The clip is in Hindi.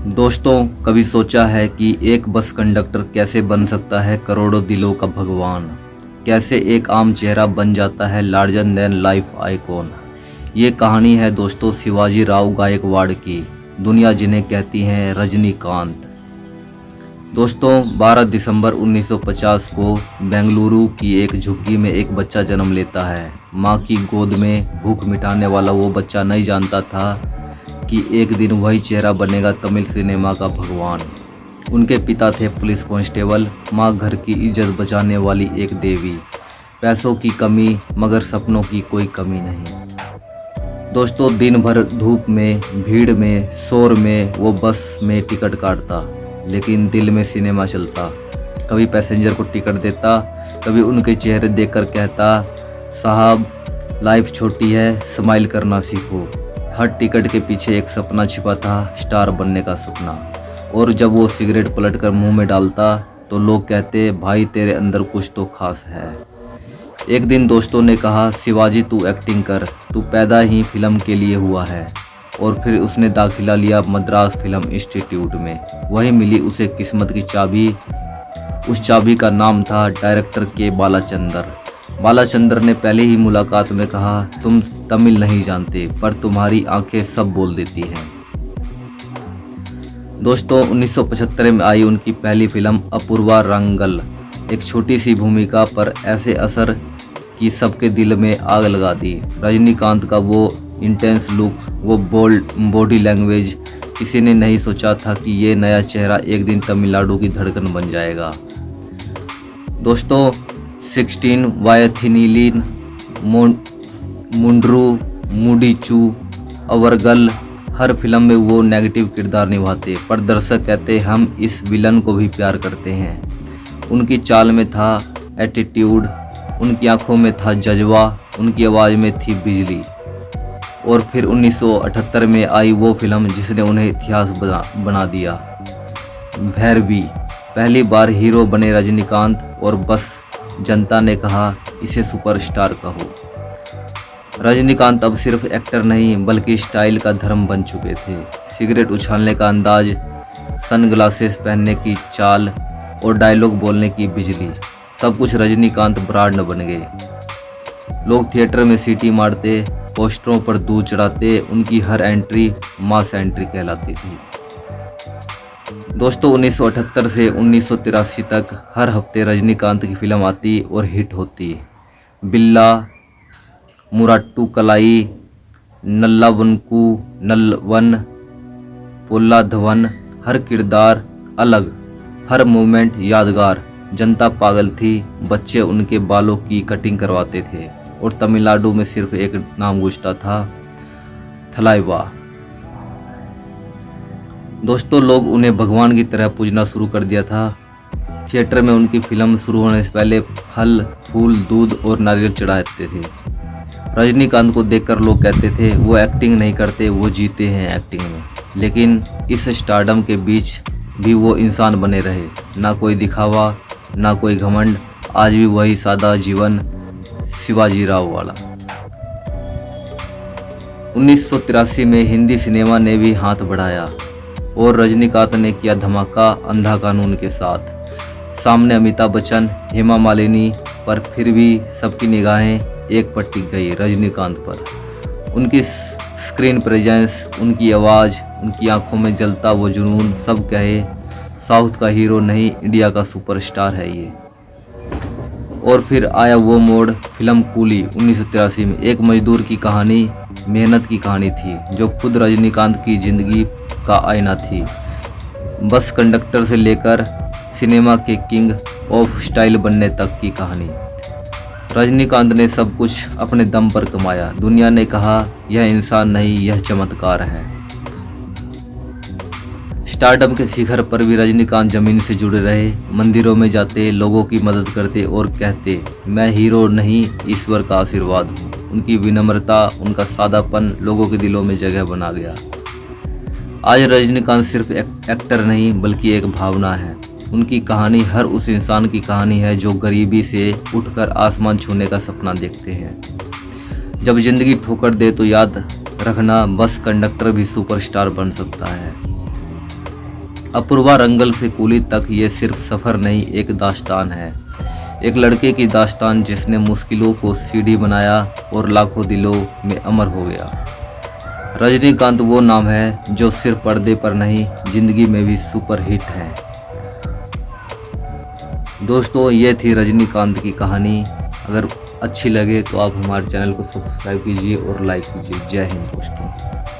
दोस्तों, कभी सोचा है कि एक बस कंडक्टर कैसे बन सकता है करोड़ों दिलों का भगवान? कैसे एक आम चेहरा बन जाता है लार्जर देन लाइफ आइकॉन? ये कहानी है दोस्तों शिवाजी राव गायकवाड़ की, दुनिया जिन्हें कहती है रजनीकांत। दोस्तों, 12 दिसंबर 1950 को बेंगलुरु की एक झुग्गी में एक बच्चा जन्म लेता है। माँ की गोद में भूख मिटाने वाला वो बच्चा नहीं जानता था कि एक दिन वही चेहरा बनेगा तमिल सिनेमा का भगवान। उनके पिता थे पुलिस कांस्टेबल, माँ घर की इज्जत बचाने वाली एक देवी। पैसों की कमी मगर सपनों की कोई कमी नहीं। दोस्तों, दिन भर धूप में, भीड़ में, शोर में वो बस में टिकट काटता, लेकिन दिल में सिनेमा चलता। कभी पैसेंजर को टिकट देता, कभी उनके चेहरे देखकर कहता, साहब लाइफ छोटी है, स्माइल करना सीखो। हर टिकट के पीछे एक सपना छिपा था, स्टार बनने का सपना। और जब वो सिगरेट पलटकर मुंह में डालता तो लोग कहते, भाई तेरे अंदर कुछ तो खास है। एक दिन दोस्तों ने कहा, शिवाजी तू एक्टिंग कर, तू पैदा ही फिल्म के लिए हुआ है। और फिर उसने दाखिला लिया मद्रास फिल्म इंस्टीट्यूट में। वहीं मिली उसे किस्मत की चाबी। उस चाबी का नाम था डायरेक्टर के बालाचंदर। बालाचंदर ने पहले ही मुलाकात में कहा, तुम तमिल नहीं जानते पर तुम्हारी आंखें सब बोल देती हैं। दोस्तों, 1975 में आई उनकी पहली फिल्म अपूर्वा रंगल। एक छोटी सी भूमिका पर ऐसे असर कि सबके दिल में आग लगा दी। रजनीकांत का वो इंटेंस लुक, वो बोल्ड बॉडी लैंग्वेज, किसी ने नहीं सोचा था कि ये नया चेहरा एक दिन तमिलनाडु की धड़कन बन जाएगा। दोस्तों, 16 वायथिनीलिन, मुंड्रू, मुडीचू, अवरगल, हर फिल्म में वो नेगेटिव किरदार निभाते, पर दर्शक कहते हम इस विलन को भी प्यार करते हैं। उनकी चाल में था एटीट्यूड, उनकी आंखों में था जज्बा, उनकी आवाज़ में थी बिजली। और फिर 1978 में आई वो फिल्म जिसने उन्हें इतिहास बना दिया, भैरवी। पहली बार हीरो बने रजनीकांत और बस जनता ने कहा, इसे सुपरस्टार कहो। रजनीकांत अब सिर्फ एक्टर नहीं बल्कि स्टाइल का धर्म बन चुके थे। सिगरेट उछालने का अंदाज, सनग्लासेस पहनने की चाल और डायलॉग बोलने की बिजली, सब कुछ रजनीकांत ब्रांड बन गए। लोग थिएटर में सीटी मारते, पोस्टरों पर दूध चढ़ाते, उनकी हर एंट्री मास एंट्री कहलाती थी। दोस्तों, 1978 से 1983 तक हर हफ्ते रजनीकांत की फिल्म आती और हिट होती। बिल्ला, मुराट्टू कलाई, नल्लावनकू नल्वन, पोल्ला धवन, हर किरदार अलग, हर मूवमेंट यादगार। जनता पागल थी, बच्चे उनके बालों की कटिंग करवाते थे और तमिलनाडु में सिर्फ एक नाम गूंजता था, थलाइवा। दोस्तों, लोग उन्हें भगवान की तरह पूजना शुरू कर दिया था। थिएटर में उनकी फिल्म शुरू होने से पहले फल, फूल, दूध और नारियल चढ़ाते थे। रजनीकांत को देखकर लोग कहते थे, वो एक्टिंग नहीं करते, वो जीते हैं एक्टिंग में। लेकिन इस स्टारडम के बीच भी वो इंसान बने रहे, ना कोई दिखावा, ना कोई घमंड। आज भी वही सादा जीवन शिवाजी राव वाला। 1983 में हिंदी सिनेमा ने भी हाथ बढ़ाया और रजनीकांत ने किया धमाका अंधा कानून के साथ। सामने अमिताभ बच्चन, हेमा मालिनी, पर फिर भी सबकी निगाहें एक पर टिक गई रजनीकांत पर। उनकी स्क्रीन प्रेजेंस, उनकी आवाज़, उनकी आंखों में जलता वो जुनून, सब कहे साउथ का हीरो नहीं, इंडिया का सुपरस्टार है ये। और फिर आया वो मोड़, फिल्म कूली 1983 में। एक मजदूर की कहानी, मेहनत की कहानी थी, जो खुद रजनीकांत की ज़िंदगी का आईना थी। बस कंडक्टर से लेकर सिनेमा के किंग ऑफ स्टाइल बनने तक की कहानी। रजनीकांत ने सब कुछ अपने दम पर कमाया। दुनिया ने कहा, यह इंसान नहीं, यह चमत्कार है। स्टारडम के शिखर पर भी रजनीकांत जमीन से जुड़े रहे। मंदिरों में जाते, लोगों की मदद करते और कहते, मैं हीरो नहीं, ईश्वर का आशीर्वाद हूँ। उनकी विनम्रता, उनका सादापन लोगों के दिलों में जगह बना गया। आज रजनीकांत सिर्फ एक्टर नहीं बल्कि एक भावना है। उनकी कहानी हर उस इंसान की कहानी है जो गरीबी से उठकर आसमान छूने का सपना देखते हैं। जब जिंदगी ठोकर दे तो याद रखना, बस कंडक्टर भी सुपरस्टार बन सकता है। अपूर्वा रंगल से कूली तक ये सिर्फ सफ़र नहीं, एक दास्तान है। एक लड़के की दास्तान जिसने मुश्किलों को सीढ़ी बनाया और लाखों दिलों में अमर हो गया। रजनीकांत वो नाम है जो सिर्फ पर्दे पर नहीं, जिंदगी में भी सुपरहिट है। दोस्तों, ये थी रजनीकांत की कहानी। अगर अच्छी लगे तो आप हमारे चैनल को सब्सक्राइब कीजिए और लाइक कीजिए। जय हिंद दोस्तों।